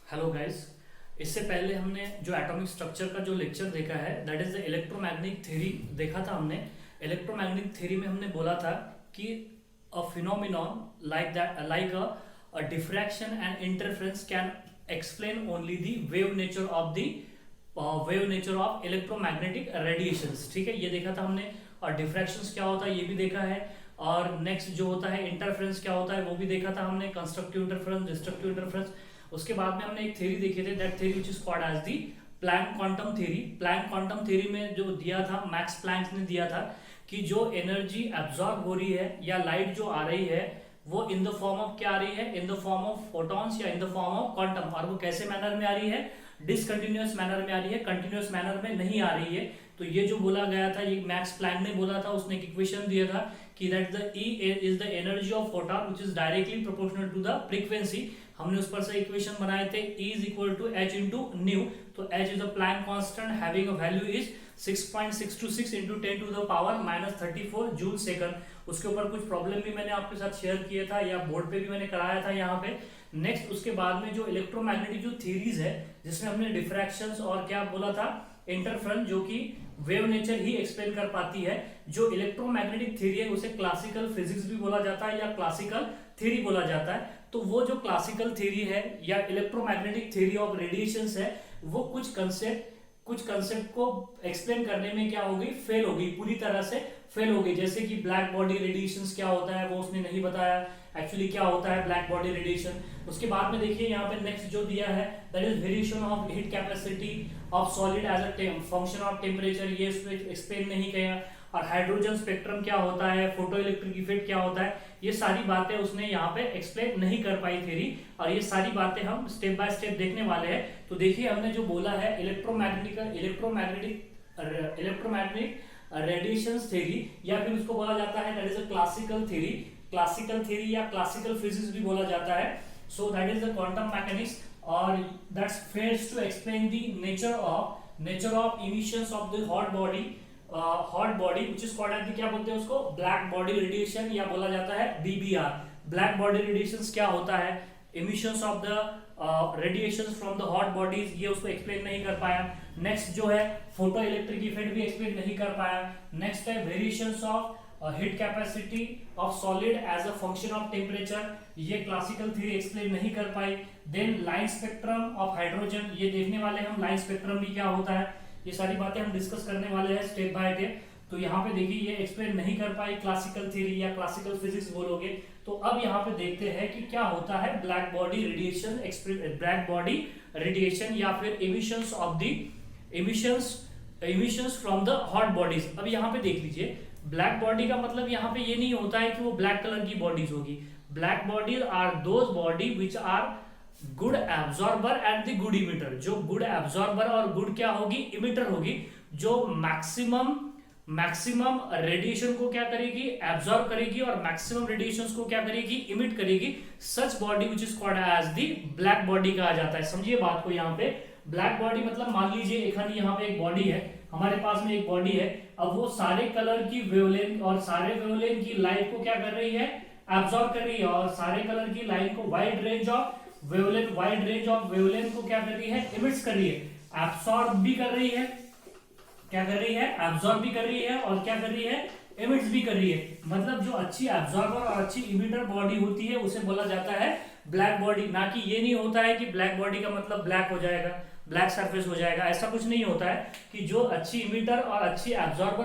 Hello guys. इससे पहले हमने जो एटॉमिक स्ट्रक्चर का जो लेक्चर देखा है that is the electromagnetic theory देखा था हमने। इलेक्ट्रोमैग्नेटिक थ्योरी में हमने बोला था कि a phenomenon like a diffraction and interference can explain only the wave nature of electromagnetic radiations. ठीक है, ये देखा था हमने। और डिफ्रैक्शंस क्या होता है ये भी देखा है। और नेक्स्ट जो होता है इंटरफेरेंस क्या होता है वो भी देखा था हमने, कंस्ट्रक्टिव इंटरफेरेंस, डिस्ट्रक्टिव इंटरफेरेंस। उसके बाद में हमने एक थ्योरी देखी थी, that theory which is called as the Planck quantum theory. Planck quantum theory में जो दिया था, मैक्स प्लैंक ने दिया था कि जो एनर्जी एब्जॉर्ब हो रही है या लाइट जो आ रही है वो इन द फॉर्म ऑफ क्या आ रही है, in the form of photons या in the form of quantum. और वो कैसे मैनर में आ रही है, डिसकंटिन्यूअस मैनर में आ रही है, कंटिन्यूअस मैनर में नहीं आ रही है। तो ये जो बोला गया था, ये मैक्स प्लैंक ने बोला था, उसने एक इक्वेशन दिया था कि that the E is the energy of photon which is directly proportional to the frequency. हमने उस पर से इक्वेशन बनाए थे, E is equal to H into nu. तो h is a Planck constant having a value is 6.626 into 10 to the power -34 joule second. उसके ऊपर कुछ प्रॉब्लम भी मैंने आपके साथ शेयर किया था या बोर्ड पे भी मैंने कराया था यहाँ पे। नेक्स्ट उसके बाद में जो इलेक्ट्रोमैग्नेटिक जो थ्योरीज है जिसमें हमने डिफ्रैक्शंस और क्या बोला था, इंटरफेरेंस, जो कि वेव नेचर ही एक्सप्लेन कर पाती है। जो इलेक्ट्रोमैग्नेटिक थ्योरी है उसे क्लासिकल फिजिक्स भी बोला जाता है या क्लासिकल थ्योरी बोला जाता है। तो वो जो क्लासिकल थ्योरी है या इलेक्ट्रोमैग्नेटिक थ्योरी ऑफ रेडिएशंस है वो कुछ कंसेप्ट को एक्सप्लेन करने में क्या हो गई, फेल हो गई, पूरी तरह से फेल हो गई। जैसे कि ब्लैक बॉडी रेडिएशंस क्या होता है वो उसने नहीं बताया, एक्चुअली क्या होता है ब्लैक बॉडी रेडिएशन। उसके बाद में देखिए यहाँ पे नेक्स्ट जो दिया है that is variation of heat capacity of solid as a function of temperature, ये एक्सप्लेन नहीं किया। और हाइड्रोजन स्पेक्ट्रम क्या होता है, फोटो इलेक्ट्रिक इफेक्ट क्या होता है, ये सारी बातें उसने यहाँ पे एक्सप्लेन नहीं कर पाई थ्योरी। और ये सारी बातें हम स्टेप बाय स्टेप देखने वाले हैं। तो देखिए हमने जो बोला है इलेक्ट्रोमैग्नेटिक रेडिएशन थ्योरी, या फिर उसको बोला जाता है that is a classical theory या क्लासिकल फिजिक्स भी बोला जाता है। So that is the quantum mechanics और that's fails to explain the nature of emissions of the hot body which is called as, क्या बोलते हैं उसको, ब्लैक बॉडी रेडिएशन, या बोला जाता है BBR। ब्लैक बॉडी रेडिएशंस क्या होता है, emissions of the radiations from the hot bodies, ये उसको एक्सप्लेन नहीं कर पाया। नेक्स्ट जो है फोटो इलेक्ट्रिक इफेक्ट भी एक्सप्लेन नहीं कर पाया। नेक्स्ट है variations of heat capacity of solid as a function of temperature, ये क्लासिकल थ्योरी एक्सप्लेन नहीं कर पाई। Then line spectrum of hydrogen, ये देखने वाले हम लाइन स्पेक्ट्रम भी क्या होता है, ये सारी बातें हम डिस्कस करने वाले हैं स्टेप बाय स्टेप। तो यहाँ पे देखिए ये एक्सप्लेन नहीं कर पाई, क्लासिकल थ्योरी या क्लासिकल फिजिक्स बोलोगे। तो अब यहाँ पे देखते हैं कि क्या होता है ब्लैक बॉडी रेडिएशन या फिर emissions from the hot bodies. अब यहाँ पे देख लीजिए, ब्लैक बॉडी का मतलब यहाँ पे ये नहीं होता है कि वो ब्लैक कलर की बॉडीज होगी। Black bodies are those body which are good absorber and the good emitter. जो गुड एब्जॉर्बर और गुड क्या होगी, इमिटर होगी, जो मैक्सिमम रेडिएशन को क्या करेगी, एब्जॉर्ब करेगी, और मैक्सिमम रेडिएशंस को क्या करेगी, इमिट करेगी। Such body which is called as the black body कहा जाता है। समझिए बात को, यहाँ पे ब्लैक बॉडी मतलब मान लीजिए यहाँ पे एक बॉडी है, हमारे पास में एक बॉडी है। अब वो सारे कलर की वेवलेंथ और सारे वेवलेंथ की लाइट को क्या कर रही है, एब्जॉर्ब कर रही है, और सारे कलर की लाइट को वाइड रेंज ऑफ वेवलेंथ को क्या कर रही है, इमिट्स कर रही है। एब्सॉर्ब भी कर रही है, क्या कर रही है, एब्सॉर्ब भी कर रही है, और क्या कर रही है, इमिट्स भी कर रही है। मतलब जो अच्छी एब्सॉर्बर और अच्छी इमिटर बॉडी होती है उसे बोला जाता है ब्लैक बॉडी। ना कि ये नहीं होता है कि ब्लैक बॉडी का मतलब ब्लैक हो जाएगा, ब्लैक सरफेस हो जाएगा, ऐसा कुछ नहीं होता है। कि जो अच्छी इमिटर और अच्छी एब्जॉर्बर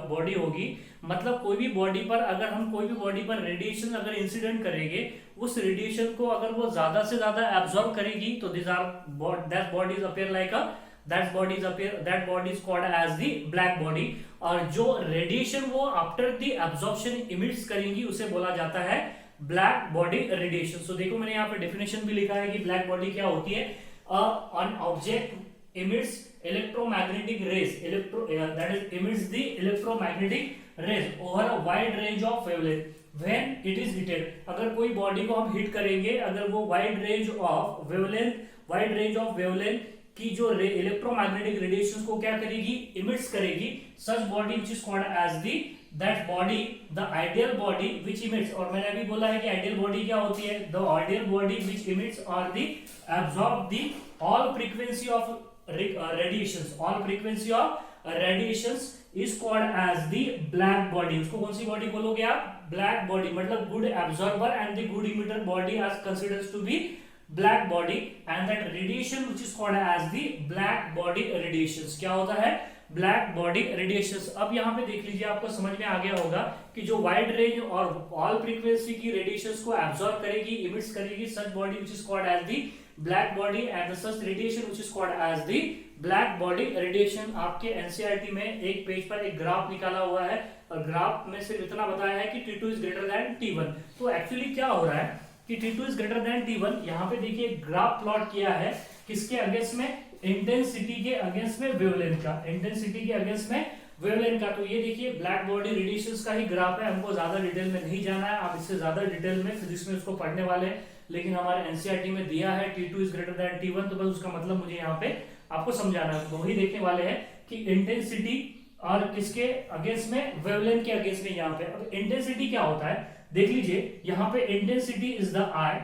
बॉडी होगी, मतलब कोई भी बॉडी पर अगर हम कोई भी बॉडी पर रेडिएशन अगर इंसिडेंट करेंगे, उस रेडिएशन को अगर वो ज्यादा से ज्यादा एब्जॉर्ब करेगी तो that body is called as the black body. और जो रेडिएशन वो आफ्टर द एब्जॉर्प्शन इमिट्स करेंगी उसे बोला जाता है ब्लैक बॉडी रेडिएशन। सो देखो मैंने यहाँ पे डेफिनेशन भी लिखा है कि ब्लैक बॉडी क्या होती है, an object emits electromagnetic rays that is emits the electromagnetic rays over a wide range of wavelength when it is heated। अगर कोई बॉडी को हम हिट करेंगे, अगर वो वाइड रेंज ऑफ वेवलेंथ की जो इलेक्ट्रोमैग्नेटिक रेडिएशंस को क्या करेगी, इमिट्स करेगी, such body which is called as the that body, the ideal body which emits, और मैंने अभी बोला है कि आइडियल बॉडी क्या होती है, the ideal body which emits और the absorb the all frequency of radiations, all frequency of radiations is called as the black body. उसको कौन सी बॉडी बोलोगे आप, ब्लैक बॉडी, मतलब good absorber and the good emitter body are considered to be black body and that radiation which is called as the black body radiations, क्या होता है, black body radiations। अब यहाँ पे देख लीजिए, आपको समझ में आ गया होगा कि जो वाइड रेंज और ऑल फ्रीक्वेंसी की रेडिएशंस को एब्जॉर्ब करेगी, इमिट्स करेगी, such body which is called as the black body and such radiation which is called as the black body radiation। आपके एनसीईआरटी में एक पेज पर एक ग्राफ निकाला हुआ है और ग्राफ में सिर्फ इतना बताया है कि T2 is greater than T1। तो एक्चुअली क्या हो रहा है कि T2 is greater than T1, यहाँ पे देखिए ग्राफ प्लॉट किया है किसके अगेंस्ट में, इंटेंसिटी के अगेंस्ट में वेवलेंथ का, इंटेंसिटी के अगेंस्ट में वेवलेंथ का। तो ये देखिए ब्लैक बॉडी रेडिएशंस का ही ग्राफ है, हमको ज्यादा डिटेल में नहीं जाना है, आप इससे ज्यादा डिटेल में फिजिक्स में उसको पढ़ने वाले हैं, लेकिन हमारे एनसीईआरटी में दिया है T2 is greater than T1, तो बस उसका मतलब मुझे यहाँ पे आपको समझाना है। तो वही देखने वाले हैं कि इंटेंसिटी और किसके अगेंस्ट में, वेवलेंथ के अगेंस्ट में। यहाँ पे अब इंटेंसिटी क्या होता है देख लीजिए, यहाँ पे intensity is the I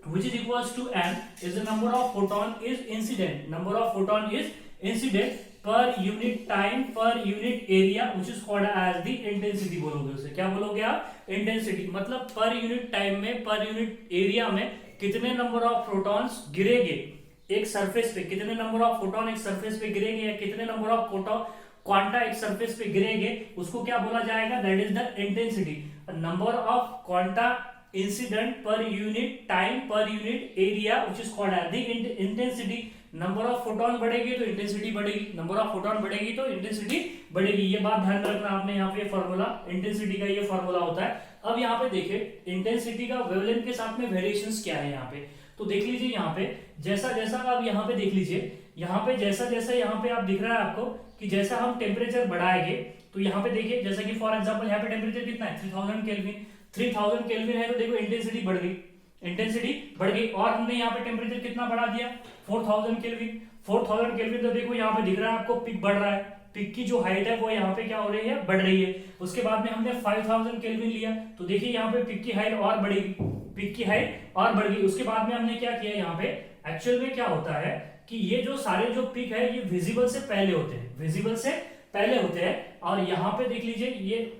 which is equals to n is the number of photon is incident, number of photon is incident per unit time per unit area which is called as the intensity। बोलोगे उसे क्या बोलोगे आप, intensity, मतलब पर unit time में पर unit area में कितने नंबर ऑफ प्रोटॉन्स गिरेंगे एक सरफेस पे, कितने नंबर ऑफ फोटोन एक सरफेस पे गिरेंगे, या कितने नंबर ऑफ फोटोन क्वांटा एक सरफेस पे गिरेंगे, उसको क्या बोला जाएगा, that is the intensity. Number of quanta incident per unit time per unit area which is called as the intensity. Number of photon बढ़ेगी तो इंटेंसिटी बढ़ेगी, नंबर ऑफ फोटोन बढ़ेगी तो इंटेंसिटी बढ़ेगी। ये बात ध्यान में रखना आपने, यहाँ पे फॉर्मूला इंटेंसिटी का ये फॉर्मूला होता है। अब यहाँ पे देखिए इंटेंसिटी का वेवलेंथ के साथ में वेरिएशंस क्या है यहाँ पे, तो देख लीजिए यहाँ पे जैसा जैसा आप यहाँ पे देख लीजिए, यहाँ पे जैसा जैसा यहाँ पे आप दिख रहा है आपको कि जैसा हम टेम्परेचर बढ़ाएंगे, तो यहाँ पे देखिए जैसा कि फॉर एग्जांपल यहाँ पे टेम्परेचर कितना है 3000 केल्विन, 3000 केल्विन है, तो देखो इंटेंसिटी बढ़ गई, इंटेंसिटी बढ़ गई। और हमने यहाँ पे टेम्परेचर कितना बढ़ा दिया 4000 केल्विन, 4000 केल्विन, तो देखो यहाँ पे दिख रहा है आपको पिक बढ़ रहा है, पिक की जो हाइट है वो यहाँ पे क्या हो रही है, बढ़ रही है। उसके बाद में हमने 5000 केल्विन लिया, तो देखिए यहाँ पे पिक की हाइट और बढ़ेगी, पिक की हाइट और बढ़ गई। उसके बाद में हमने क्या किया, यहाँ पे एक्चुअल में क्या होता है कि ये जो सारे जो पिक है ये विजिबल से पहले होते हैं, विजिबल से पहले होते हैं। और यहाँ पे देख लीजिए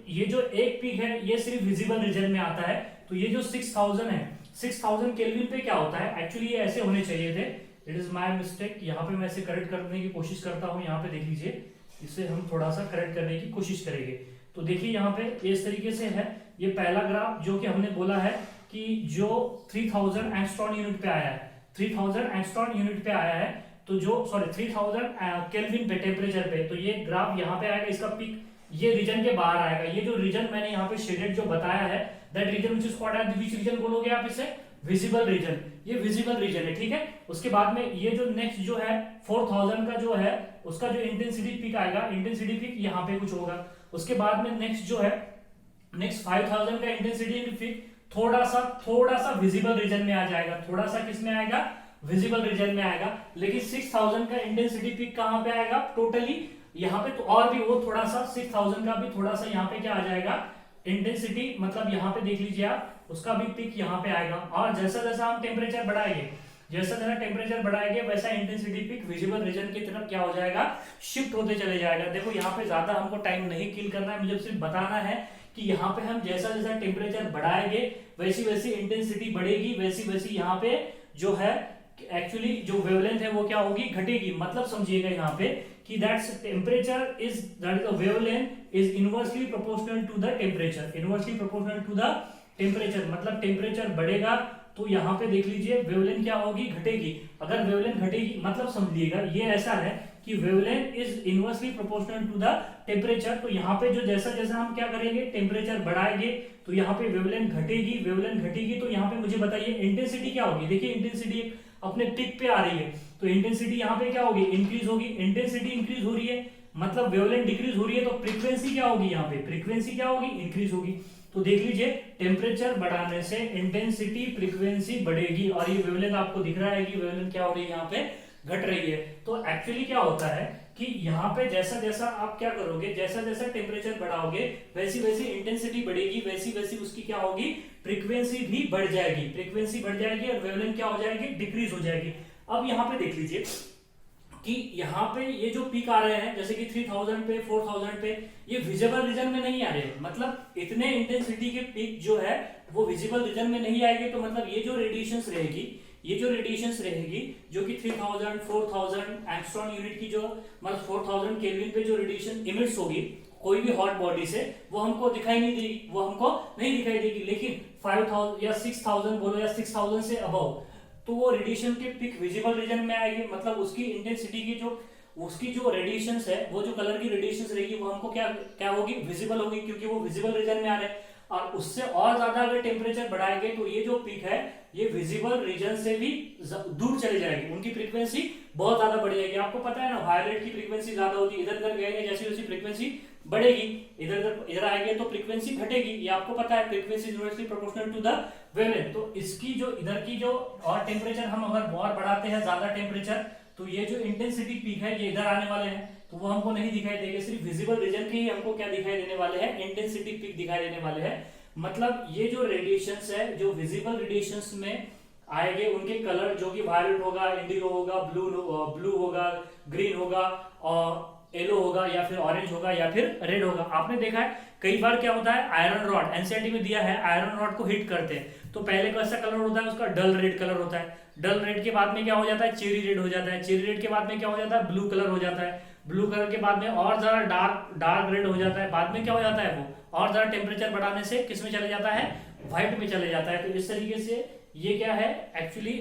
ये जो एक पिक है ये सिर्फ विजिबल रीजन में आता है, तो ये जो 6000 है 6000 केल्विन पे क्या होता है, एक्चुअली ये ऐसे होने चाहिए थे, इट इज माय मिस्टेक। यहाँ पे मैं इसे करेक्ट करने की कोशिश करता हूँ, यहाँ पे देख लीजिए, इसे हम थोड़ा सा करेक्ट करने की कोशिश करेंगे। तो देखिए यहाँ पे इस तरीके से है, ये पहला ग्राफ जो कि हमने बोला है कि जो 3000 एंगस्ट्रॉन यूनिट पे आया है, 3000 एंगस्ट्रॉन यूनिट पे आया है, तो जो 3000 केल्विन पे टेम्परेचर पे, तो ये ग्राफ यहाँ पे आएगा, इसका पिक ये रीजन के बाहर आएगा। ये जो रीजन मैंने यहाँ पे शेडेड जो बताया है, that region which is called as, which region बोलोगे आप इसे, विजिबल रीजन, ये विजिबल रीजन है, ठीक है। उसके बाद में ये जो नेक्स्ट जो है 4000 का जो है उसका जो इंटेंसिटी पिक आएगा, इंटेंसिटी पिक यहाँ पे कुछ होगा। उसके बाद में नेक्स्ट जो है नेक्स्ट 5000 का इंटेंसिटी पिक थोड़ा सा विजिबल रीजन में आ जाएगा, थोड़ा सा किस में आएगा, विजिबल रीजन में आएगा। लेकिन 6000 का इंटेंसिटी पिक कहां पे आएगा टोटली, यहाँ पे, तो और भी वो थोड़ा सा 6000 का भी थोड़ा सा यहाँ पे क्या आ जाएगा इंटेंसिटी, मतलब यहाँ पे देख लीजिए आप, उसका भी पिक यहाँ पे आएगा। और जैसा जैसा हम टेम्परेचर बढ़ाएंगे, जैसा जैसा टेम्परेचर बढ़ाएंगे वैसा इंटेंसिटी पिक विजिबल रीजन की तरफ क्या हो जाएगा, शिफ्ट होते चले जाएगा। देखो यहाँ पे ज्यादा हमको टाइम नहीं किल करना है, मुझे सिर्फ बताना है कि यहाँ पे हम जैसा जैसा टेम्परेचर बढ़ाएंगे वैसी वैसी इंटेंसिटी बढ़ेगी, वैसी वैसी यहाँ पे जो है एक्चुअली जो वेवलेंथ है वो क्या होगी, घटेगी। मतलब समझिएगा यहाँ पे कि that's temperature is, that is the wavelength is inversely proportional to the temperature, inversely proportional to the temperature. मतलब टेम्परेचर बढ़ेगा तो यहाँ पे देख लीजिए वेवलेंथ क्या होगी, घटेगी। अगर वेवलेंथ घटेगी मतलब समझिएगा ये ऐसा है कि wavelength is inversely proportional to the temperature. तो यहाँ पे जो जैसा जैसा हम क्या करेंगे टेम्परेचर बढ़ाएंगे तो यहाँ पे वेवलेंथ घटेगी, वेवलेंथ घटेगी तो यहाँ पे मुझे बताइए इंटेंसिटी क्या होगी। देखिए इंटेंसिटी अपने पिक पे आ रही है तो इंटेंसिटी यहाँ पे क्या होगी, इंक्रीज होगी। इंटेंसिटी इंक्रीज हो रही है मतलब वेवलेंथ डिक्रीज हो रही है, तो फ्रीक्वेंसी क्या होगी, यहाँ पे फ्रीक्वेंसी क्या होगी, इंक्रीज होगी। तो देख लीजिए टेम्परेचर बढ़ाने से इंटेंसिटी फ्रीक्वेंसी बढ़ेगी और ये वेवलेंथ आपको दिख रहा है कि वेवलेंथ क्या हो रही है यहाँ पे घट रही है। तो एक्चुअली क्या होता है कि यहाँ पे जैसा जैसा आप क्या करोगे, जैसा जैसा टेम्परेचर बढ़ाओगे वैसी वैसी इंटेंसिटी बढ़ेगी, वैसी वैसी उसकी क्या होगी, फ्रीक्वेंसी भी बढ़ जाएगी, फ्रीक्वेंसी बढ़ जाएगी और वेवलेंथ क्या हो जाएगी, डिक्रीज हो जाएगी। अब यहाँ पे देख लीजिए कि यहाँ पे ये जो पीक आ रहे हैं जैसे कि 3000 पे 4000 पे, ये विजिबल रीजन में नहीं आ रहे हैं, मतलब इतने इंटेंसिटी के पीक जो है वो विजिबल रीजन में नहीं आएंगे। तो मतलब ये जो रेडिएशंस रहेगी, ये जो रेडिएशंस रहेगी जो कि 3000 4000 एंगस्ट्रॉम यूनिट की जो मतलब 4000 केल्विन पे जो रेडिएशन इमिट्स होगी कोई भी हॉट बॉडी से, वो हमको दिखाई नहीं देगी, वो हमको नहीं दिखाई देगी। लेकिन 5000 या 6000 बोलो या 6000 से अबव, तो वो रेडिएशन के पिक विजिबल रीजन में आएगी, मतलब उसकी इंटेंसिटी की जो उसकी जो रेडिएशंस है, वो जो कलर की रेडिएशंस रहेगी वो हमको क्या क्या होगी, विजिबल होगी, क्योंकि वो विजिबल रीजन में आ रहे हैं। और उससे और ज्यादा अगर टेम्परेचर बढ़ाएंगे तो ये जो पिक है ये विजिबल रीजन से भी दूर चले जाएगी, उनकी फ्रीक्वेंसी बहुत ज्यादा बढ़ जाएगी। आपको पता है ना, वायलेट की फ्रीक्वेंसी ज्यादा होती है, इधर उधर गएंगे जैसी वैसी फ्रीक्वेंसी बढ़ेगी, इधर इधर आएंगे तो फ्रीक्वेंसी घटेगी, ये आपको पता है, frequency inversely proportional to the wavelength. तो इसकी जो इधर की जो और टेम्परेचर हम अगर और बढ़ाते हैं ज्यादा टेम्परेचर, तो ये जो इंटेंसिटी पीक है ये इधर आने वाले हैं, तो वो हमको नहीं दिखाई देंगे, सिर्फ विजिबल रीजन के ही हमको क्या दिखाई देने वाले हैं, इंटेंसिटी पीक दिखाई देने वाले हैं। मतलब ये जो रेडिएशंस है जो विजिबल रेडिएशंस में आएंगे उनके कलर जो कि वायलेट होगा, इंडिगो होगा, ब्लू होगा, ग्रीन होगा और येलो होगा या फिर ऑरेंज होगा या फिर रेड होगा। आपने देखा है कई बार क्या होता है, आयरन रॉड एनसीईआरटी में दिया है, आयरन रॉड को हिट करते हैं तो पहले कैसा कलर होता है उसका, डल रेड कलर होता है, डल रेड के बाद में क्या हो जाता है, चेरी रेड हो जाता है, चेरी रेड के बाद में क्या हो जाता है, ब्लू कलर हो जाता है, ब्लू कलर के बाद में और ज्यादा डार्क रेड हो जाता है, बाद में क्या हो जाता है वो और ज्यादा टेम्परेचर बढ़ाने से किस में चले जाता है, व्हाइट में चले जाता है। तो इस तरीके से ये क्या है, एक्चुअली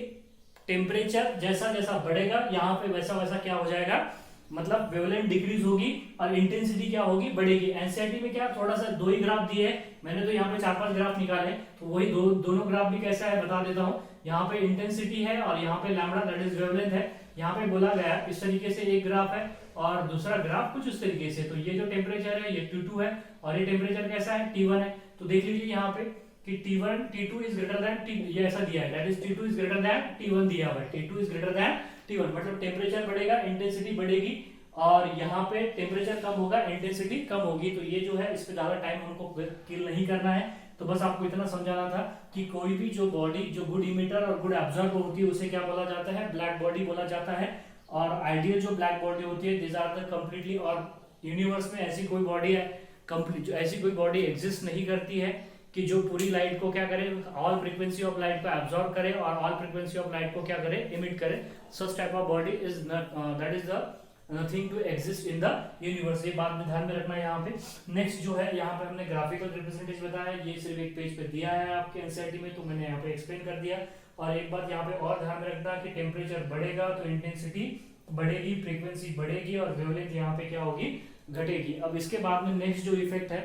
टेम्परेचर जैसा जैसा बढ़ेगा यहाँ पे वैसा वैसा क्या हो जाएगा, मतलब वेवलेंथ डिक्रीज होगी और इंटेंसिटी क्या होगी, बढ़ेगी। एनसीईआरटी में क्या थोड़ा सा दो ही ग्राफ दिए हैं, मैंने तो यहाँ पे 4-5 ग्राफ निकाले, तो वही दोनों ग्राफ भी कैसा है बता देता हूँ। यहाँ पे इंटेंसिटी है और यहाँ पे लैम्बडा दैट इज वेवलेंथ है। यहाँ पे बोला गया इस तरीके से एक ग्राफ है और दूसरा ग्राफ कुछ इस तरीके से। तो ये जो टेम्परेचर है ये T2 है और ये टेम्परेचर कैसा है, T1 है। तो देख लीजिए यहाँ पे कि T1 T2 is greater than T, ये ऐसा दिया है, that is T2 is greater than T1 दिया हुआ है, T2 is greater than T1, मतलब टेम्परेचर बढ़ेगा, इंटेंसिटी बढ़ेगी और यहाँ पे टेम्परेचर कम होगा, इंटेंसिटी कम होगी। तो ये जो है इस पे ज्यादा टाइम हमको किल नहीं करना है, तो बस आपको इतना समझाना था कि कोई भी जो बॉडी जो गुड इमिटर और गुड एब्जॉर्बर होती है उसे क्या बोला जाता है, ब्लैक बॉडी बोला जाता है। और आइडियल जो ब्लैक बॉडी होती है दिस आर द कंप्लीटली, और यूनिवर्स में ऐसी कोई बॉडी है कंप्लीट, ऐसी कोई बॉडी एग्जिस्ट नहीं करती है कि जो पूरी लाइट को क्या करे, ऑल फ्रीक्वेंसी ऑफ लाइट को एब्जॉर्ब करे और ऑल फ्रीक्वेंसी ऑफ लाइट को क्या करे, इमिट करे। Such type of body is not, that is the nothing to exist in the universe. ये बात में ध्यान में रखना है। यहाँ पे नेक्स्ट जो है, यहाँ पे हमने ग्राफिकल रिप्रेजेंटेशन बताया, ये सिर्फ एक पेज पे दिया है आपके एनसीईआरटी में, तो मैंने यहाँ पे एक्सप्लेन कर दिया। और एक बात यहाँ पे और ध्यान में रखना कि टेम्परेचर बढ़ेगा तो इंटेंसिटी बढ़ेगी, फ्रीक्वेंसी बढ़ेगी और वेवलेंथ यहाँ पे क्या होगी, घटेगी। अब इसके बाद में नेक्स्ट जो इफेक्ट है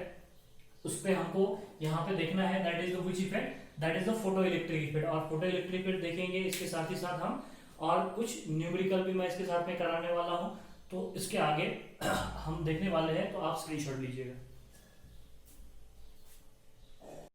उस पे हमको यहाँ पे देखना है, that is the which effect, that is the photo electric effect. और फोटो इलेक्ट्रिक इफेक्ट देखेंगे, इसके साथ ही साथ हम और कुछ न्यूमेरिकल भी मैं इसके साथ में कराने वाला हूँ, तो इसके आगे हम देखने वाले हैं, तो आप स्क्रीनशॉट लीजिएगा।